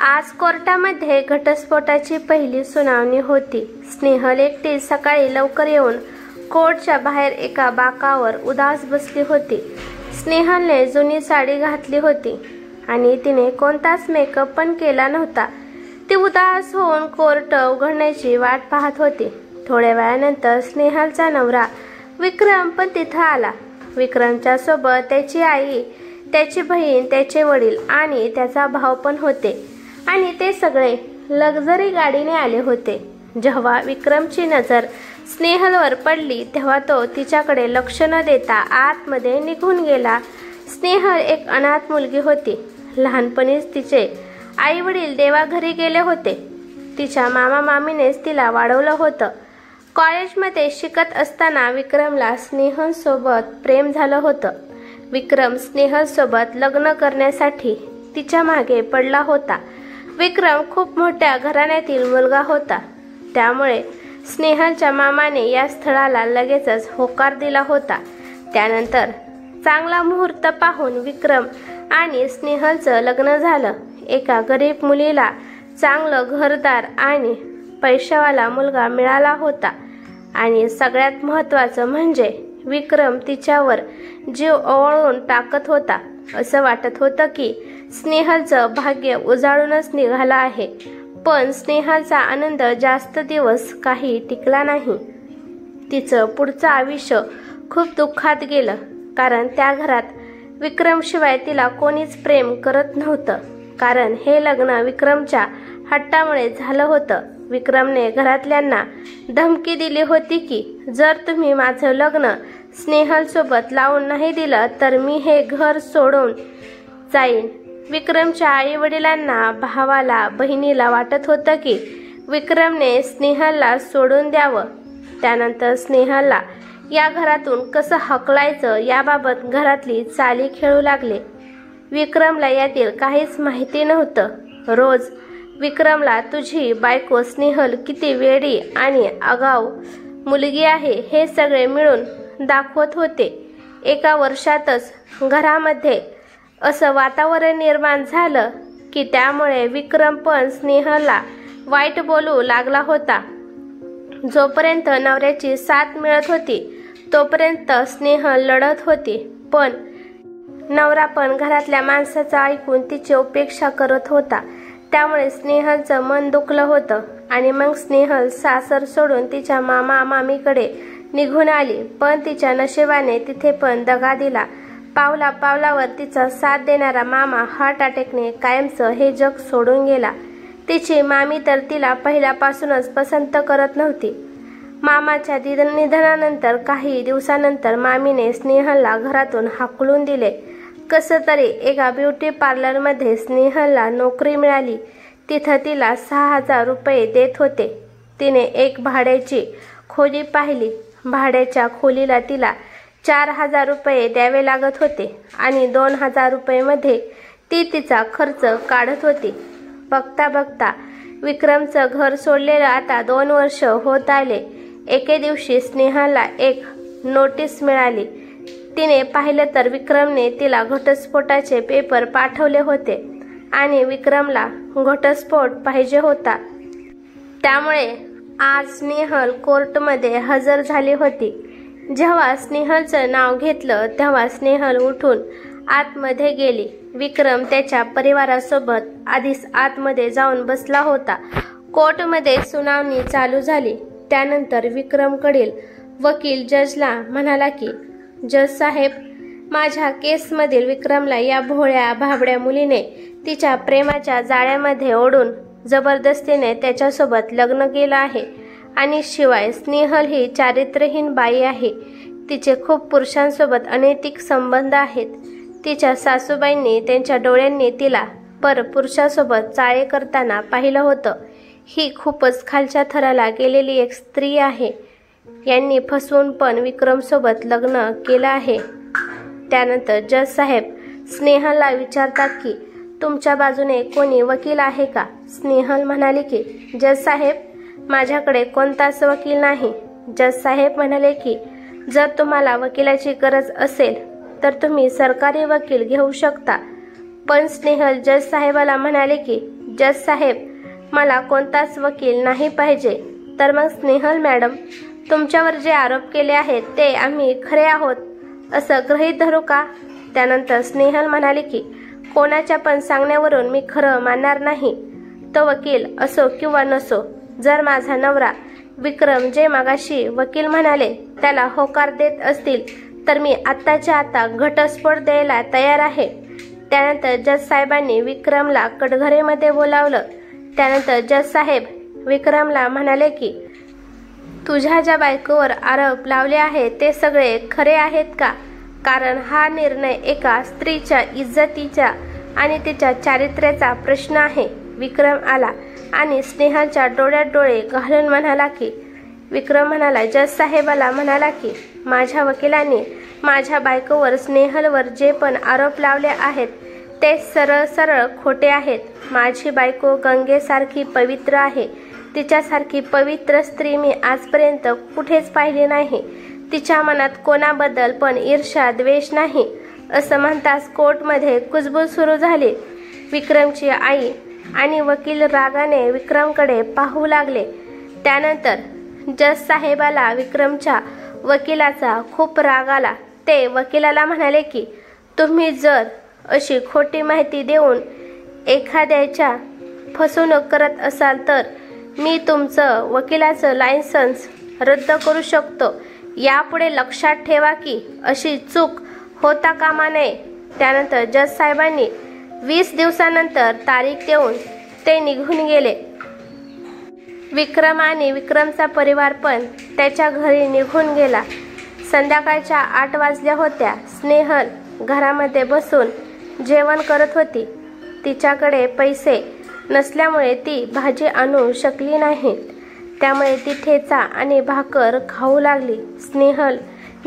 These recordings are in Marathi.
आज कोर्टामध्ये घटस्फोटाची पहिली सुनावणी होती। स्नेहल एकटी सकाळी लवकर येऊन कोर्टच्या बाहेर एका बाकावर उदास बसली होती। स्नेहलने जुनी साडी घातली होती आणि तिने कोणताच मेकअप पण केला नव्हता। ती उदास होऊन कोर्ट उघडण्याची वाट पाहत होती। थोड्या वेळानंतर स्नेहलचा नवरा विक्रम पण तिथं आला। विक्रमच्या सोबत त्याची आई, त्याची बहीण, त्याचे वडील आणि त्याचा भाऊ पण होते आणि ते सगळे लक्झरी गाडीने आले होते। जेव्हा विक्रमची नजर स्नेहलवर पडली तेव्हा तो तिच्याकडे लक्ष न देता आतमध्ये निघून गेला। स्नेहल एक अनाथ मुलगी होती। लहानपणीच तिचे आई वडील देवाघरी गेले होते। तिच्या मामा मामीनेच तिला वाढवलं होतं। कॉलेजमध्ये शिकत असताना विक्रमला स्नेहल सोबत प्रेम झालं होतं। विक्रम स्नेहल सोबत लग्न करण्यासाठी तिच्या मागे पडला होता। विक्रम खूप मोठ्या घराण्यातील मुलगा होता, त्यामुळे स्नेहलच्या मामाने या स्थळाला लगेचच होकार दिला होता। त्यानंतर चांगला मुहूर्त पाहून विक्रम आणि स्नेहलचं लग्न झालं। एका गरीब मुलीला चांगलं घरदार आणि पैशावाला मुलगा मिळाला होता आणि सगळ्यात महत्त्वाचं म्हणजे विक्रम तिच्यावर जीव ओवाळून टाकत होता। असं वाटत होतं की स्नेहलचं भाग्य उजाळूनच निघालं आहे, पण स्नेहलचा आनंद जास्त दिवस काही टिकला नाही। तिचं पुढचं आयुष्य खूप दुःखात गेलं, कारण त्या घरात विक्रमशिवाय तिला कोणीच प्रेम करत नव्हतं, कारण हे लग्न विक्रमच्या हट्टामुळे झालं होतं। विक्रमने घरातल्यांना धमकी दिली होती की जर तुम्ही माझं लग्न स्नेहल सोबत लावून नाही दिलं तर मी हे घर सोडून जाईन। विक्रमच्या आई वडिलांना, भावाला, बहिणीला वाटत होतं की विक्रमने स्नेहलला सोडून द्यावं। त्यानंतर स्नेहलला या घरातून कसं हकलायचं याबाबत घरातली चाली खेळू लागले। विक्रमला यातील काहीच माहिती नव्हतं। रोज विक्रमला तुझी बायको स्नेहल किती वेडी आणि आगाऊ मुलगी आहे हे सगळे मिळून दाखवत होते। एका वर्षातच घरामध्ये असं वातावरण निर्माण झालं की त्यामुळे विक्रम पण स्नेहलला वाईट बोलू लागला होता। जोपर्यंत नवऱ्याची साथ मिळत होती तोपर्यंत स्नेहल लढत होती, पण नवरा पण घरातल्या माणसाचं ऐकून तिची उपेक्षा करत होता। त्यामुळे स्नेहलचं मन दुखलं होतं आणि मग स्नेहल सासर सोडून तिच्या मामा मामीकडे निघून आली, पण तिच्या नशिबाने तिथे पण दगा दिला। पावला पावलावर तिचा साथ देणारा मामा हार्ट अटॅकने कायमचं हे जग सोडून गेला। तिची मामी तर तिला पहिल्यापासूनच पसंत करत नव्हती। मामाच्या निधनानंतर काही दिवसानंतर मामीने स्नेहलला घरातून हाकलून दिले। कसं तरी एका ब्युटी पार्लरमध्ये स्नेहलला नोकरी मिळाली। तिथं तिला 6,000 रुपये देत होते। तिने एक भाड्याची खोली पाहिली। भाड्याच्या खोलीला तिला 4,000 रुपये द्यावे लागत होते आणि 2,000 रुपयेमध्ये ती तिचा खर्च काढत होती। बघता बघता विक्रमचं घर सोडलेलं आता 2 वर्ष होत आले। एके दिवशी स्नेहलला एक नोटीस मिळाली। तिने पाहिलं तर विक्रमने तिला घटस्फोटाचे पेपर पाठवले होते आणि विक्रमला घटस्फोट पाहिजे होता। त्यामुळे आज स्नेहल कोर्टमध्ये हजर झाली होती। जेव्हा स्नेहलचं नाव घेतलं तेव्हा स्नेहल उठून आतमध्ये गेली। विक्रम त्याच्या परिवारासोबत आधीच आतमध्ये जाऊन बसला होता। कोर्टमध्ये सुनावणी चालू झाली। त्यानंतर विक्रमकडील वकील जजला म्हणाला की जज साहेब, माझ्या केसमधील विक्रमला या भोळ्या भाबड्या मुलीने तिच्या प्रेमाच्या जाळ्यामध्ये ओढून जबरदस्तीने त्याच्यासोबत लग्न केलं आहे आणि शिवाय स्नेहल ही चारित्र्यहीन बाई आहे। तिचे खूप पुरुषांसोबत अनैतिक संबंध आहेत। तिच्या सासूबाईंनी त्यांच्या डोळ्यांनी तिला पुरुषासोबत चाळे करताना पाहिलं होतं। ही खूपच खालच्या थराला गेलेली एक स्त्री आहे। यांनी फसवून पण विक्रमसोबत लग्न केलं आहे। त्यानंतर जज साहेब स्नेहलला विचारतात की तुमच्या बाजूने कोणी वकील आहे का? स्नेहल म्हणाली की जज साहेब, माझ्याकडे कोणताच वकील नाही। जज साहेब म्हणाले की जर तुम्हाला वकिलाची गरज असेल तर तुम्ही सरकारी वकील घेऊ शकता। पण स्नेहल जज साहेबाला म्हणाले की जज साहेब, मला कोणताच वकील नाही पाहिजे. तर मग स्नेहल मॅडम, तुमच्यावर जे आरोप केले आहेत ते आम्ही खरे आहोत असं गृहीत धरू का? त्यानंतर स्नेहल म्हणाली की कोणाच्या पण सांगण्यावरून मी खरं मानणार नाही. तो वकील असो किंवा नसो, जर माझा नवरा विक्रम जे मागाशी वकील म्हणाले त्याला होकार देत असतील तर मी आत्ताच्या आता घटस्फोट द्यायला तयार आहे. त्यानंतर जज साहेबांनी विक्रमला कटघरेमध्ये बोलावलं. त्यानंतर जज साहेब विक्रमला म्हणाले की तुझ्या ज्या बायकोवर आरोप लावले आहेत ते सगळे खरे आहेत का? कारण हा निर्णय एका स्त्रीच्या इज्जतीचा आणि तिच्या चारित्र्याचा प्रश्न आहे. विक्रम आला आणि स्नेहलच्या डोळ्यात डोळे घालून म्हणाला की विक्रम म्हणाला जज साहेबाला म्हणाला की माझ्या वकिलांनी माझ्या बायकोवर स्नेहलवर जे पण आरोप लावले आहेत ते सरळ सरळ खोटे आहेत. माझी बायको गंगेसारखी पवित्र आहे. तिच्यासारखी पवित्र स्त्री मी आजपर्यंत कुठेच पाहिली नाही. तिच्या मनात कोणाबद्दल पण ईर्ष्या द्वेष नाही. असं म्हणताच कोर्टमध्ये कुजबूज सुरू झाली. विक्रमची आई आणि वकील रागाने विक्रमकडे पाहू लागले. त्यानंतर जज साहेबाला विक्रमच्या वकिलाचा खूप राग आला. ते वकिलाला म्हणाले की तुम्ही जर अशी खोटी माहिती देऊन एखाद्याच्या फसवणूक करत असाल तर मी तुमचं वकिलाचं लायसन्स रद्द करू शकतो. यापुढे लक्षात ठेवा की अशी चूक होता कामा नये. त्यानंतर जज साहेबांनी 20 दिवसानंतर तारीख देऊन ते निघून गेले. विक्रम आणि विक्रमचा परिवार पण त्याच्या घरी निघून गेला. संध्याकाळच्या 8 वाजल्या होत्या. स्नेहल घरामध्ये बसून जेवण करत होती. तिच्याकडे पैसे नसल्यामुळे ती भाजी आणू शकली नाही. त्यामुळे ती ठेचा आणि भाकर खाऊ लागली. स्नेहल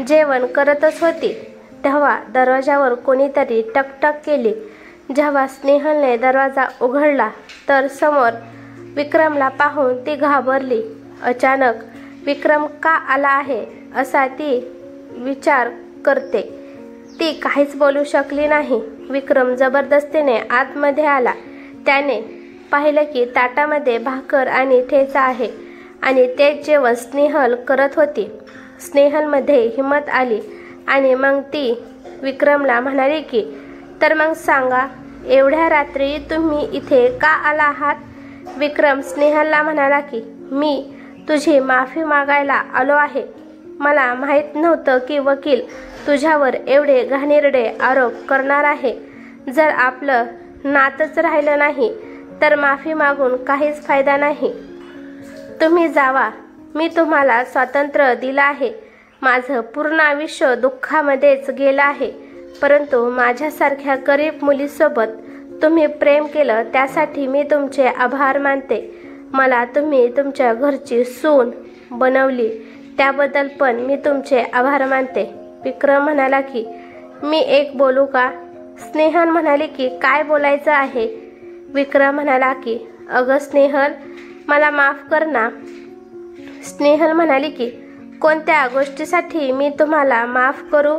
जेवण करतच होती तेव्हा दरवाजावर कोणीतरी टकटक केली. जेव्हा स्नेहलने दरवाजा उघडला तर समोर विक्रमला पाहून ती घाबरली. अचानक विक्रम का आला आहे असा ती विचार करते. ती काहीच बोलू शकली नाही. विक्रम जबरदस्तीने आतमध्ये आला. त्याने पाहिलं की ताटामध्ये भाकर आणि ठेचा आहे आणि तेच जेवण स्नेहल करत होती. स्नेहलमध्ये हिंमत आली आणि मग ती विक्रमला म्हणाली की तर मग सांगा, एवढ्या रात्री तुम्ही इथे का आला आहात? विक्रम स्नेहलला म्हणाला की मी तुझी माफी मागायला आलो आहे. मला माहीत नव्हतं की वकील तुझ्यावर एवढे घाणेरडे आरोप करणार आहे. जर आपलं नातच राहिलं नाही तर माफी मागून काहीच फायदा नाही. तुम्ही जावा. मी तुम्हाला स्वातंत्र्य दिलं आहे. माझं पूर्ण आयुष्य दुःखामध्येच गेलं आहे. परंतु माझ्यासारख्या गरीब मुलीसोबत तुम्ही प्रेम केलं त्यासाठी मी तुमचे आभार मानते. मला तुम्ही तुमच्या घरची सून बनवली त्याबद्दल पण मी तुमचे आभार मानते. विक्रम म्हणाला की मी एक बोलू का? स्नेहल म्हणाली की काय बोलायचं आहे? विक्रम म्हणाला की अगं स्नेहल, मला माफ कर ना. स्नेहल म्हणाली की कोणत्या गोष्टीसाठी मी तुम्हाला माफ करू?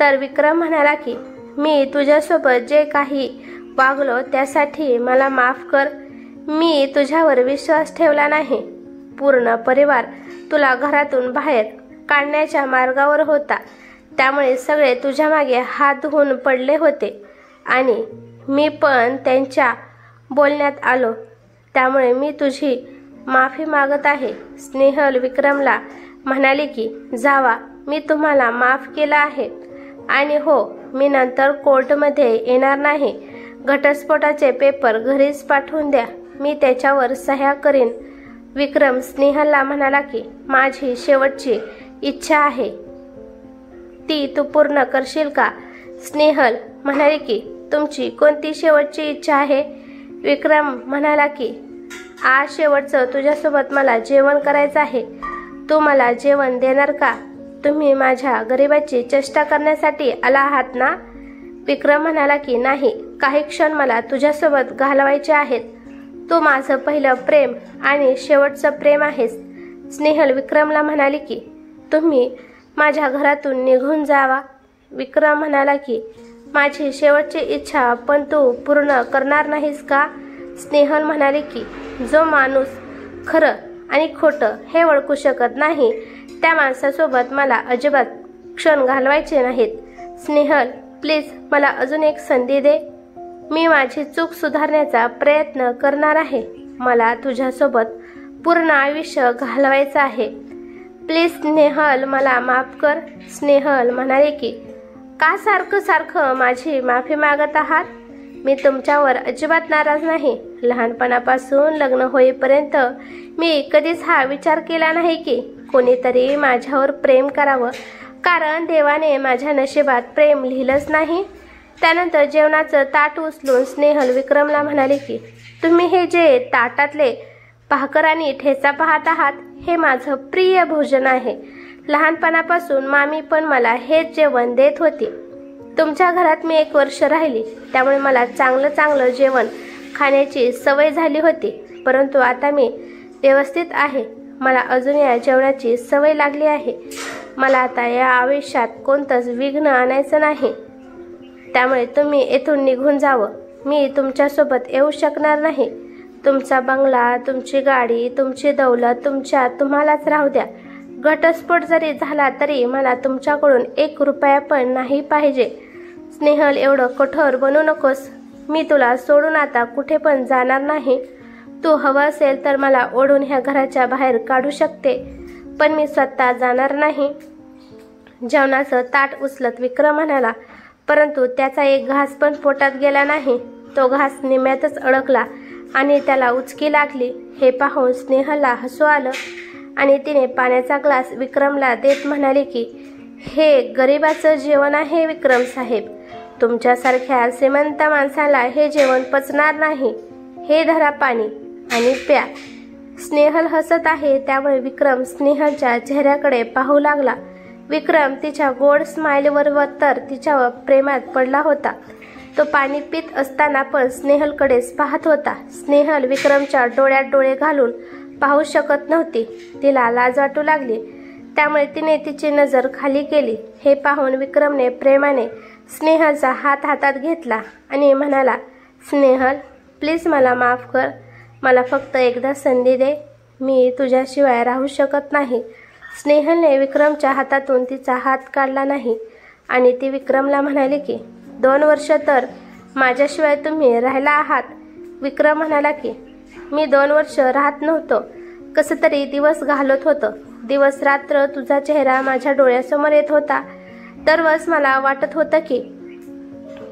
तर विक्रम म्हणाला की मी तुझ्यासोबत जे काही वागलो त्यासाठी मला माफ कर. मी तुझ्यावर विश्वास ठेवला नाही. पूर्ण परिवार तुला घरातून बाहेर काढण्याच्या मार्गावर होता. त्यामुळे सगळे तुझ्या मागे हात धुवून पडले होते आणि मी पण त्यांच्या बोलण्यात आलो. त्यामुळे मी तुझी माफी मागत आहे. स्नेहल विक्रमला म्हणाली की जावा, मी तुम्हाला माफ केलं आहे आणि हो, मी नंतर कोर्टमध्ये येणार नाही. घटस्फोटाचे पेपर घरीच पाठवून द्या. मी त्याच्यावर सह्या करीन. विक्रम स्नेहलला म्हणाला की माझी शेवटची इच्छा आहे. ती तू पूर्ण करशील का? स्नेहल म्हणाली की तुमची कोणती शेवटची इच्छा आहे? विक्रम म्हणाला की आज शेवटचं तुझ्यासोबत मला जेवण करायचं आहे. तू मला जेवण देणार का? तुम्ही माझ्या गरिबाची चेष्टा करण्यासाठी आला आहात ना? विक्रम म्हणाला की नाही, काही क्षण मला तुझ्यासोबत घालवायचे आहेत. तू माझं पहिलं प्रेम आणि शेवटचं प्रेम आहेस. स्नेहल विक्रमला म्हणाली की तुम्ही माझ्या घरातून निघून जावा. विक्रम म्हणाला की माझी शेवटची इच्छा पण तू पूर्ण करणार नाहीस का? स्नेहल म्हणाले की जो माणूस खरं आणि खोटं हे ओळखू शकत नाही त्या माणसासोबत मला अजिबात क्षण घालवायचे नाहीत. स्नेहल, प्लीज मला अजून एक संधी दे. मी माझी चूक सुधारण्याचा प्रयत्न करणार आहे. मला तुझ्यासोबत पूर्ण आयुष्य घालवायचं आहे. प्लीज स्नेहल, मला माफ कर. स्नेहल म्हणाले की का सारखं सारखं माझी माफी मागत आहात? मी तुमच्यावर अजिबात नाराज नाही. लहानपणापासून लग्न होईपर्यंत मी कधीच हा विचार केला नाही की कोणीतरी माझ्यावर प्रेम करावं, कारण देवाने माझ्या नशिबात प्रेम लिहिलंच नाही. त्यानंतर जेवणाचं ताट उचलून स्नेहल विक्रमला म्हणाले की तुम्ही हे जे ताटातले भाकर आणि ठेचा पाहत आहात हे माझं प्रिय भोजन आहे. लहानपणापासून मामी पण मला हेच जेवण देत होती. तुमच्या घरात मी 1 वर्ष राहिली, त्यामुळे मला चांगलं चांगलं जेवण खाण्याची सवय झाली होती. परंतु आता मी व्यवस्थित आहे. मला अजून या जेवणाची सवय लागली आहे. मला आता या आयुष्यात कोणतंच विघ्न आणायचं नाही. त्यामुळे तुम्ही येथून निघून जावं. मी तुमच्यासोबत येऊ शकणार नाही. तुमचा बंगला, तुमची गाडी, तुमची दौलत तुम्हालाच राहू द्या. घटस्फोट जरी झाला तरी मला तुमच्याकडून 1 रुपया पण नाही पाहिजे. स्नेहल, एवढं कठोर बनू नकोस. मी तुला सोडून आता कुठे पण जाणार नाही. तू हवं असेल तर मला ओढून ह्या घराच्या बाहेर काढू शकते, पण मी स्वतः जाणार नाही. जेवणाचं ताट उचलत विक्रम म्हणाला, परंतु त्याचा एक घास पण पोटात गेला नाही. तो घास निम्यातच अडकला आणि त्याला उचकी लागली. हे पाहून स्नेहलला हसू आलं आणि तिने पाण्याचा ग्लास विक्रमला देत म्हणाले की हे गरिबाचं जेवण आहे विक्रम साहेब. तुमच्यासारख्या श्रीमंत माणसाला हे जेवण पचणार नाही. हे धरा पाणी आणि प्या. स्नेहल हसत आहे त्यामुळे विक्रम स्नेहलच्या चेहऱ्याकडे पाहू लागला. विक्रम तिच्या गोड स्माईलवर तर तिच्या प्रेमात पडला होता. तो पाणी पित असताना पण स्नेहलकडेच पाहत होता. स्नेहल विक्रमच्या डोळ्यात डोळे घालून पाहू शकत नव्हती. तिला लाज वाटू लागली, त्यामुळे तिने तिची नजर खाली केली. हे पाहून विक्रमने प्रेमाने स्नेहलचा हात हातात घेतला आणि म्हणाला, स्नेहल, प्लीज मला माफ कर. मला फक्त एकदा संधी दे. मी तुझ्याशिवाय राहू शकत नाही. स्नेहलने विक्रमच्या हातातून तिचा हात काढला नाही आणि ती विक्रमला म्हणाली की 2 वर्ष तर माझ्याशिवाय तुम्ही राहिला आहात. विक्रम म्हणाला की मी 2 वर्ष राहत नव्हतो. कसं तरी दिवस घालत होतं. दिवस रात्र तुझा चेहरा माझ्या डोळ्यासमोर येत होता. दरवेळेस मला वाटत होतं की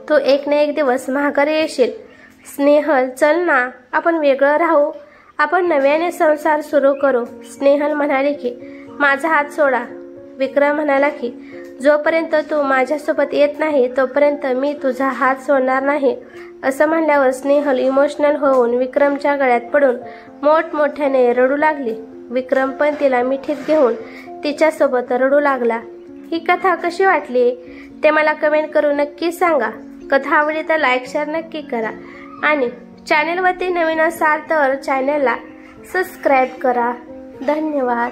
तू एक ना एक दिवस माघारी येशील. स्नेहल, चल ना, आपण वेगळं राहू. आपण नव्याने संसार सुरू करू. स्नेहल म्हणाली की माझा हात सोडा. विक्रम म्हणाला की जोपर्यंत तू माझ्यासोबत येत नाही तोपर्यंत मी तुझा हात सोडणार नाही. असं म्हणल्यावर स्नेहल इमोशनल होऊन विक्रमच्या गळ्यात पडून मोठमोठ्याने रडू लागली. विक्रम पण तिला मिठीत घेऊन तिच्यासोबत रडू लागला. ही कथा कशी वाटली ते मला कमेंट करून नक्की सांगा. कथा आवडली तर लाईक शेअर नक्की करा आणि चॅनलवरती नवीन असाल तर चॅनलला सबस्क्राईब करा. धन्यवाद.